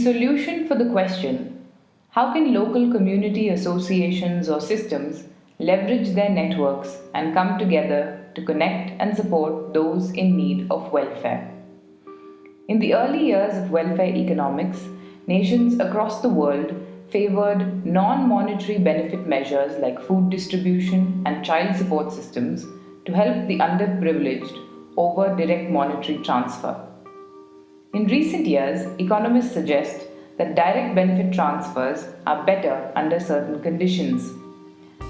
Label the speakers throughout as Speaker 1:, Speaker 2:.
Speaker 1: solution for the question, how can local community associations or systems leverage their networks and come together to connect and support those in need of welfare? In the early years of welfare economics, nations across the world favored non monetary benefit measures like food distribution and child support systems to help the underprivileged over direct monetary transfer. In recent years, economists suggest that direct benefit transfers are better under certain conditions.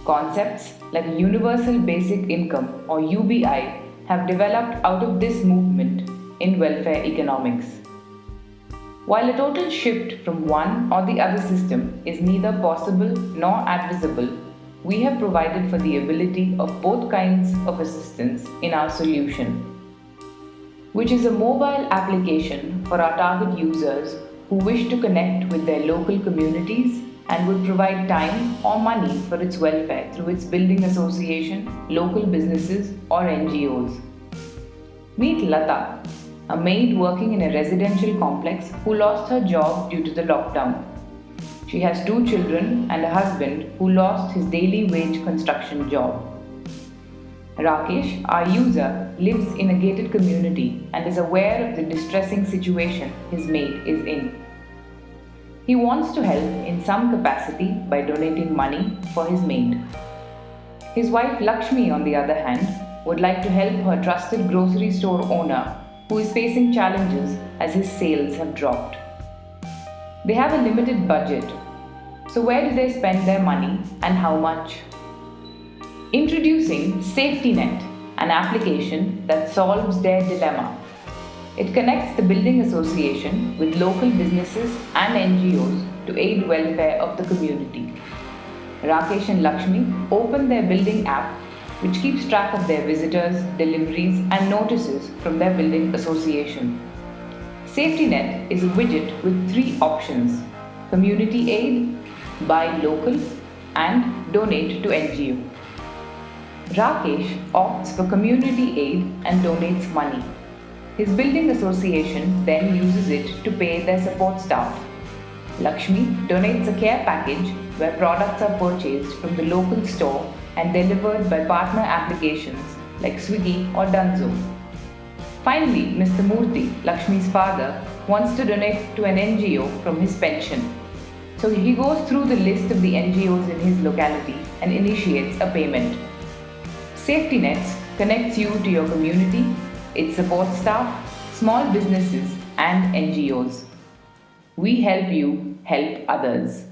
Speaker 1: Concepts like Universal Basic Income or UBI have developed out of this movement in welfare economics. While a total shift from one or the other system is neither possible nor advisable, we have provided for the ability of both kinds of assistance in our solution, which is a mobile application for our target users who wish to connect with their local communities and would provide time or money for its welfare through its building association, local businesses, or NGOs. Meet Lata, a maid working in a residential complex who lost her job due to the lockdown. She has 2 children and a husband who lost his daily wage construction job. Rakesh, our user, lives in a gated community and is aware of the distressing situation his maid is in. He wants to help in some capacity by donating money for his maid. His wife Lakshmi, on the other hand, would like to help her trusted grocery store owner who is facing challenges as his sales have dropped. They have a limited budget, so where do they spend their money and how much? Introducing SafetyNet, an application that solves their dilemma. It connects the building association with local businesses and NGOs to aid welfare of the community. Rakesh and Lakshmi open their building app, which keeps track of their visitors, deliveries, and notices from their building association. SafetyNet is a widget with 3 options: community aid, buy local, and donate to NGO. Rakesh opts for community aid and donates money. His building association then uses it to pay their support staff. Lakshmi donates a care package where products are purchased from the local store and delivered by partner applications like Swiggy or Dunzo. Finally, Mr. Murthy, Lakshmi's father, wants to donate to an NGO from his pension. So he goes through the list of the NGOs in his locality and initiates a payment. SafetyNet connects you to your community, its support staff, small businesses, and NGOs. We help you help others.